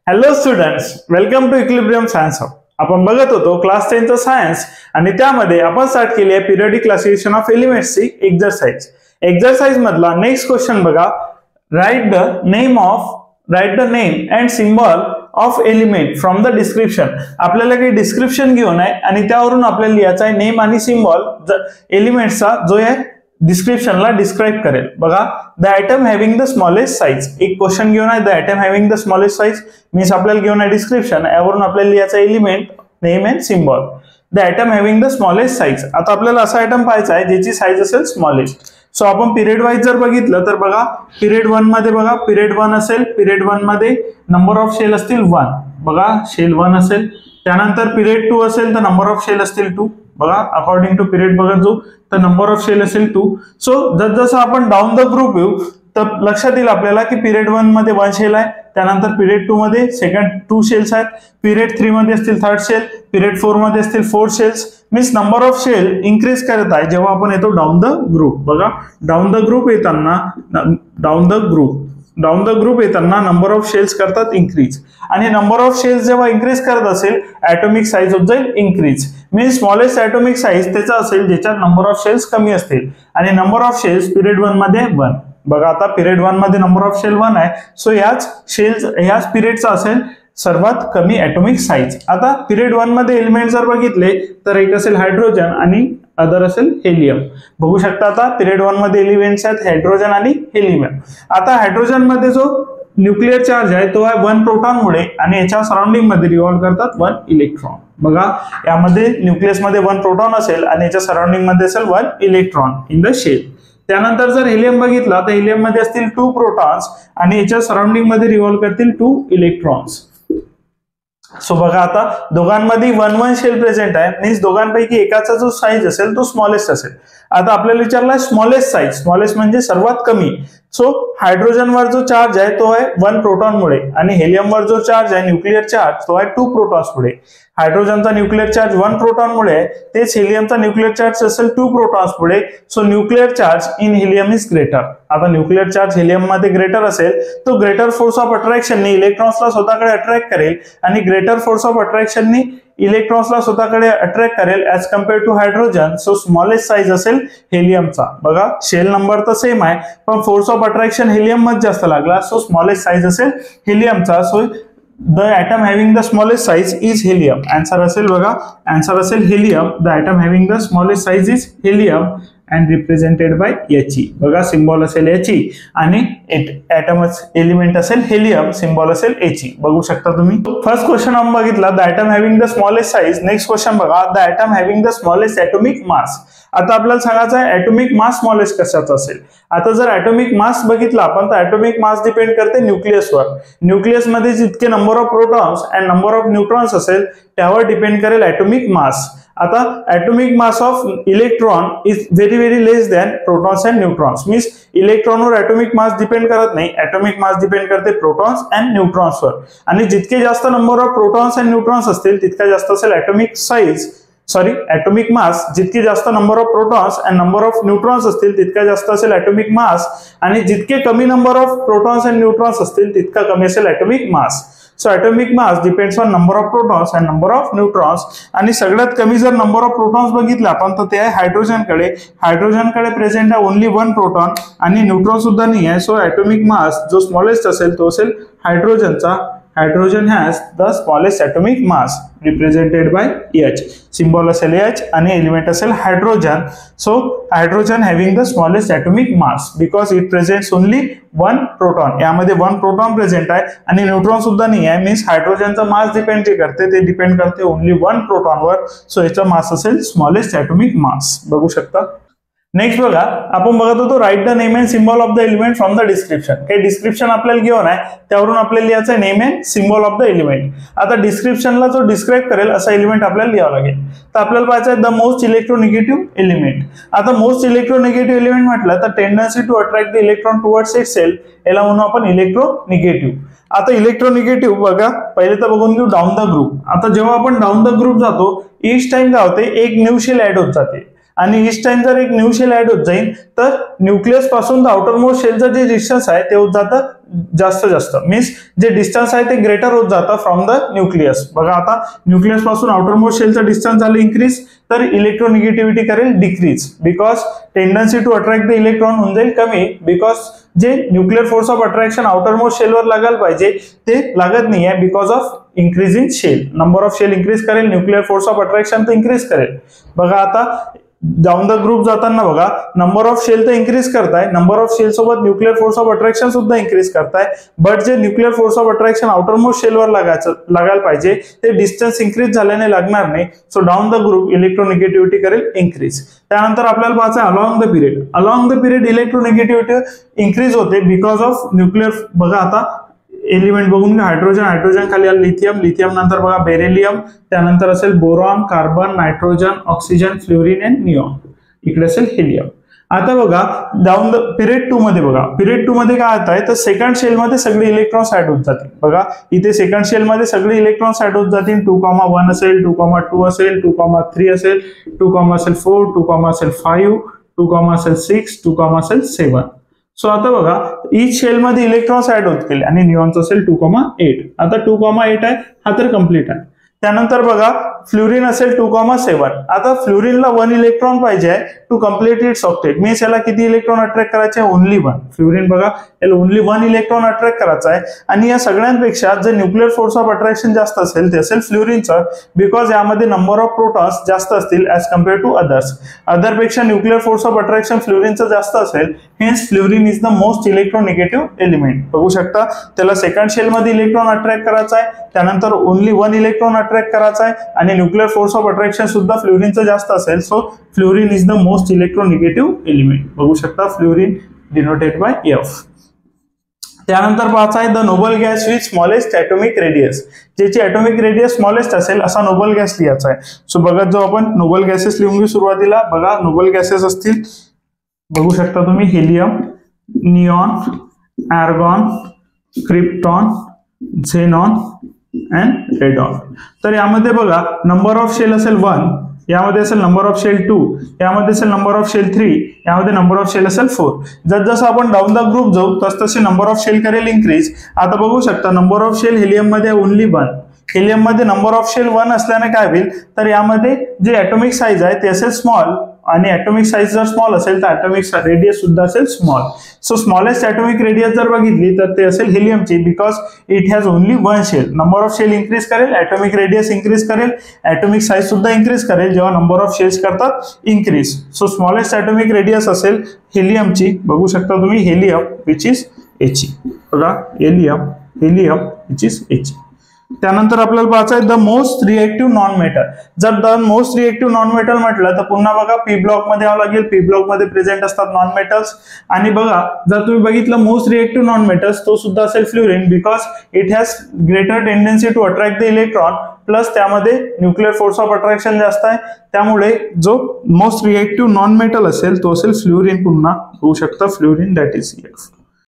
Hello students, welcome to equilibrium science hub. आपण बघत होतो क्लास 10 चा सायन्स आणि त्यामध्ये आपण स्टार्ट केली आहे पिरियडिक क्लासिफिकेशन ऑफ एलिमेंट्सची एक्सरसाइज. एक्सरसाइज मधला नेक्स्ट क्वेश्चन बघा. Write the name and symbol of element from the description. आपल्याला काही डिस्क्रिप्शन घेऊन आहे आणि त्यावरून आपल्याला लिहायचा आहे नेम आणि सिम्बॉल एलिमेंट्सचा जो आहे डिस्क्रिप्शनला डिस्क्राइब करेल. बघा, the item having the smallest size. एक क्वेश्चन घेऊन आहे the item having the smallest size means आपल्याला घेऊन आहे डिस्क्रिप्शन, यावरून आपल्याला लिहायचा element name and symbol. The item having the smallest size. आता आपल्याला असा आयटम पाहायचा आहे ज्याची साइज असेल स्मॉलेस्ट. सो आपण पिरियड वाईज जर बघितलं तर बघा, पिरियड 1 मध्ये बघा, पिरियड 1 असेल, पिरियड 1 मध्ये नंबर ऑफ शेल असतील 1. बघा, शेल 1 असेल. त्यानंतर पिरियड 2 असेल तर नंबर ऑफ शेल असतील 2. बघा, अकॉर्डिंग टू पिरियड बघत जो तर नंबर ऑफ शेल असेल 2. सो जसं आपण डाऊन द ग्रुप येऊ तर लक्षात येईल आपल्याला की पिरियड 1 मध्ये 1 शेल आहे, त्यानंतर पिरियड 2 मध्ये सेकंड 2 शेल्स आहेत, पिरियड 3 मध्ये असतील 3rd शेल, पिरियड 4 मध्ये असतील 4 shells. Means number of shell increase करत आहे जेव्हा आपण येतो डाऊन द ग्रुप. बघा, डाऊन द ग्रुप येताना नंबर ऑफ शेल्स करतात इन्क्रीज, आणि नंबर ऑफ शेल्स जेव्हा इन्क्रीज करत असेल ऍटॉमिक साइज होत जाईल increase. Means smallest atomic size त्याचा असेल ज्याच्यात नंबर ऑफ शेल्स कमी असतील, आणि नंबर ऑफ शेल्स पिरियड 1 मध्ये 1. बघा, आता पिरियड 1 मध्ये नंबर ऑफ शेल 1 आहे, सो याच पिरियडचा असेल सर्वात कमी ऍटॉमिक साइज. आता पिरियड 1 मध्ये एलिमेंट जर बघितले तर एक असेल हायड्रोजन आणि अदर असेल हेलियम. बघू शकता आता पिरियड 1 मध्ये एलिमेंट्स आहेत हायड्रोजन आणि हेलियम. आता हायड्रोजन मध्ये जो न्यूक्लिअर चार्ज आहे तो आहे 1 प्रोटॉन मुळे, आणि याच्या सराउंडिंग मध्ये रिव्हॉल्व करतात 1 इलेक्ट्रॉन. बघा, यामध्ये न्यूक्लियस मध्ये 1 प्रोटॉन असेल आणि याच्या सराउंडिंग मध्ये असेल 1 इलेक्ट्रॉन इन द शेल. त्यानंतर जर हेलियम बघितला तर हेलियम मध्ये असतील 2 प्रोटॉन्स आणि याच्या सराउंडिंग मध्ये रिव्हॉल्व करतील 2 इलेक्ट्रॉन्स. सो बघा, आता दोघांमध्ये 1-1 शेल प्रेझेंट आहे, मीन्स दोघांपैकी एकाचा जो साइज असेल तो स्मॉलेस्ट असेल. आता आपल्याला विचारला स्मॉलेस्ट साइज, स्मॉलेस्ट म्हणजे सर्वात कमी. सो हायड्रोजनवर जो चार्ज आहे तो आहे 1 प्रोटॉन मुळे, आणि हेलियमवर जो चार्ज आहे न्यूक्लिअर चार्ज तो आहे 2 प्रोटॉन्स मुळे. हायड्रोजनचा न्यूक्लिअर चार्ज 1 प्रोटॉन मुळे आहे, तेच हेलियमचा न्यूक्लिअर चार्ज असेल 2 प्रोटॉन्स मुळे. So nuclear charge in helium is greater. आता न्यूक्लिअर चार्ज हेलियम मध्ये ग्रेटर असेल तो ग्रेटर फोर्स ऑफ अट्रॅक्शनने इलेक्ट्रॉन्सला स्वतःकडे अट्रॅक्ट करेल, आणि ग्रेटर फोर्स ऑफ अट्रॅक्शनने इलेक्ट्रॉन्सला स्वतःकडे अट्रॅक्ट करेल as compare two hydrogen. So smallest size असेल हेलियमचा. बघा, शेल नंबर तर सेम आहे पण फोर्स ऑफ अट्रॅक्शन हेलियम मध्ये जास्त लागला, सो स्मॉलेस्ट साइज असेल हेलियमचा. So the item having the smallest size is helium. Answer असेल बघा, आन्सर असेल helium. The item having the smallest size is helium and represented by He. बघा, symbol असेल He आणि एलिमेंट असेल हेलियम, सिम्बॉल असेल He. बघू शकता तुम्ही. फर्स्ट क्वेश्चन आपण बघितला the item having the smallest size. Next question बघा, the item having the smallest atomic mass. आता आपल्याला सांगायचं आहे ऍटॉमिक मास स्मॉलेस्ट कशाचा असेल. आता जर ऍटॉमिक मास बघितला आपण तर ऍटॉमिक मास डिपेंड करते न्यूक्लियसवर. न्यूक्लियस मध्ये जितके number of protons and number of neutrons असेल त्यावर डिपेंड करेल ऍटॉमिक मास. आता atomic mass of electron is very less than protons and neutrons. Means इलेक्ट्रॉनवर ऍटॉमिक मास डिपेंड करत नाही, ऍटॉमिक मास डिपेंड करते प्रोटॉन्स अँड न्यूट्रॉन्सवर. आणि जितके जास्त number of protons and neutrons असतील तितका जास्त असेल ऍटॉमिक मास. जितके जास्त number of protons and number of neutrons असतील तितका जास्त असेल ऍटॉमिक मास, आणि जितके कमी number of protons and neutrons असतील तितका कमी असेल atomic mass. So atomic mass depends on number of protons and number of neutrons. आणि सगळ्यात कमी जर नंबर ऑफ प्रोटॉन्स बघितले आपण तर ते आहे हायड्रोजनकडे. हायड्रोजनकडे प्रेझेंट आहे ओनली 1 प्रोटॉन आणि न्यूट्रॉन सुद्धा नाही आहे. सो ऍटॉमिक मास जो स्मॉलेस्ट असेल तो असेल हायड्रोजनचा. Hydrogen has the smallest atomic mass represented by H. Symbol असेल H आणि एलिमेंट असेल hydrogen. So hydrogen having the smallest atomic mass because it presents only 1 proton. यामध्ये 1 प्रोटॉन प्रेझेंट आहे आणि न्यूट्रॉन सुद्धा नाही आहे. मीन्स हायड्रोजनचा मास डिपेंड जे करते ते डिपेंड करते ओनली 1 प्रोटॉनवर. सो याचा मास असेल स्मॉलेस्ट ऍटॉमिक मास. बघू शकता. नेक्स्ट बघा, आपण बघत होतो write the name and symbol of the element from the description. हे डिस्क्रिप्शन आपल्याला घेऊन आहे त्यावरून आपल्याला लिहायचं name and symbol of the element. आता डिस्क्रिप्शनला जो डिस्क्राइब करेल असा एलिमेंट आपल्याला लिहावं लागेल. तर आपल्याला पाहायचं आहे द मोस्ट इलेक्ट्रोनिगेटिव्ह एलिमेंट. आता मोस्ट इलेक्ट्रोनिगेटिव्ह एलिमेंट म्हटलं तर tendency to attract the electron towards itself, याला म्हणू आपण इलेक्ट्रोनिगेटिव्ह. आता इलेक्ट्रोनिगेटिव्ह बघा, पहिले तर बघून घेऊ डाऊन द ग्रुप. आता जेव्हा आपण डाऊन द ग्रुप जातो ईच टाइम काय होते एक न्यू शेल ऍड होत जाते, आणि ईच टाइम जर एक न्यू शेल ऍड होत जाईल तर न्यूक्लियस पासून द आउटर मोस्ट शेलचं जे डिस्टन्स आहे ते होत जातं जास्त मीन्स जे डिस्टन्स आहे ते ग्रेटर होत जातं फ्रॉम द न्यूक्लियस. बघा आता न्यूक्लियस पासून आउटर मोस्ट शेलचं डिस्टन्स झालं इन्क्रीज, तर इलेक्ट्रोनिगेटिव्हिटी करेल decrease, because tendency to attract the electron होऊन जाईल कमी, बिकॉज जे nuclear force of attraction outermost शेलवर लागायला पाहिजे ते लागत नाही आहे, because of increase in shell. Number of shell increase करेल, न्यूक्लियर फोर्स ऑफ अट्रॅक्शन तर इंक्रीज करेल. बघा आता डाऊन द ग्रुप जाताना बघा नंबर ऑफ शेल तर इन्क्रीज करताय, नंबर ऑफ शेल सोबत न्यूक्लियर फोर्स ऑफ अट्रॅक्शन सुद्धा इन्क्रीज करताय, बट जे nuclear force of attraction outermost शेलवर लागायला पाहिजे ते डिस्टन्स इन्क्रीज झाल्याने लागणार नाही. So down the group electronegativity करेल इन्क्रीज. त्यानंतर आपल्याला पाहायचं along the period. Along the period electronegativity increase होते बिकॉज ऑफ न्यूक्लियर. बघा आता एलिमेंट बघून घ्या, हायड्रोजन खाली आलं लिथियम नंतर बघा बेरिलियम, त्यानंतर असेल boron, carbon, nitrogen, oxygen, fluorine and neon, इकडे असेल हेलियम. आता बघा डाऊन द पिरियड 2 मध्ये बघा, पिरियड 2 मध्ये काय आहे तर सेकंड शेल मध्ये सगळे इलेक्ट्रॉन्स ऍड होत जातील. बघा इथे सेकंड शेल मध्ये सगळे इलेक्ट्रॉन्स ऍड होत जातील. 2,1 असेल, 2,2 असेल, 2,3 असेल, 2,4, 2,5, 2,6, 2,7. सो आता बघा ईच शेल मध्ये इलेक्ट्रॉन्स ऍड होत गेले आणि निऑनचं असेल 2,8. आता 2,8 आहे हा तर कम्प्लीट आहे. त्यानंतर बघा फ्लोरीन असेल 2,7. आता फ्लोरीनला 1 इलेक्ट्रॉन पाहिजे आहे to complete its octet, means याला किती इलेक्ट्रॉन अट्रॅक्ट करायचे आहे ओनली 1. फ्लोरीन बघा याला ओनली 1 इलेक्ट्रॉन अट्रॅक्ट करायचा आहे आणि या सगळ्यांपेक्षा जे न्यूक्लियर फोर्स ऑफ अट्रॅक्शन जास्त असेल ते असेल फ्लोरीनचं, बिकॉज यामध्ये नंबर ऑफ प्रोटॉन्स जास्त असतील ऍज कम्पेअर टू अदरपेक्षा न्यूक्लियर फोर्स ऑफ अट्रॅक्शन फ्लोरीनचं जास्त असेल. Hence fluorine is the most electronegative element. बघू शकता त्याला सेकंड शेल मध्ये इलेक्ट्रॉन अट्रॅक्ट करायचा आहे, त्यानंतर ओनली 1 इलेक्ट्रॉन अट्रॅक्ट करायचा आहे आणि न्यूक्लियर फोर्स ऑफ अट्रॅक्शन सुद्धा फ्लोरीनचं जास्त असेल. So fluorine is the most electronegative element. बघू शकता फ्लोरीन डिनोटेड बाय F. त्यानंतर पाहायचा आहे the noble gas with smallest atomic radius. ज्याची ॲटॉमिक रेडियस स्मॉलेस्ट असेल असा नोबल गॅस लिहायचा आहे. सो बघा जो आपण नोबल गॅसेस लिहून घेऊ सुरुवातीला. बघा नोबल गॅसेस असतील बघू शकता तुम्ही helium, neon, argon, krypton, xenon and radon. तर यामध्ये बघा नंबर ऑफ शेल असेल 1, यामध्ये असेल नंबर ऑफ शेल 2, यामध्ये असेल नंबर ऑफ शेल 3, यामध्ये नंबर ऑफ शेल असेल 4. जसं आपण डाऊन द ग्रुप जाऊ तसे नंबर ऑफ शेल करेल इन्क्रीज. आता बघू शकता नंबर ऑफ शेल हेलियम मध्ये ओनली 1. हेलियम मध्ये नंबर ऑफ शेल 1 असल्याने काय होईल तर यामध्ये जे ॲटॉमिक साईज आहे ते असेल स्मॉल आणि ॲटॉमिक साईज जर स्मॉल असेल तर ॲटॉमिक रेडियस सुद्धा असेल small. So smallest atomic radius जर बघितली तर ते असेल हेलियमची, because it has only 1 shell. Number of shell increase करेल, ॲटॉमिक रेडियस इन्क्रीज करेल, ॲटॉमिक साईज सुद्धा इन्क्रीज करेल जेव्हा नंबर ऑफ शेल्स करतात increase. So smallest atomic radius असेल हेलियमची. बघू शकता तुम्ही हेलियम विच इज He. बघा हेलियम विच इज He. त्यानंतर आपल्याला पाहायचं आहे the most reactive non metal. जर the most reactive non metal म्हटलं तर पुन्हा बघा पी ब्लॉक मध्ये यावं लागेल. पी ब्लॉक मध्ये प्रेझेंट असतात नॉन मेटल्स. आणि बघा जर तुम्ही बघितलं मोस्ट रिएक्टिव्ह नॉन मेटल्स तो सुद्धा असेल fluorine, because it has greater tendency to attract the electron, plus त्यामध्ये न्यूक्लियर फोर्स ऑफ अट्रॅक्शन जास्त आहे. त्यामुळे जो मोस्ट रिएक्टिव्ह नॉन मेटल असेल तो असेल फ्लोरीन. पुन्हा होऊ शकतं फ्लोरीन, दॅट इज F.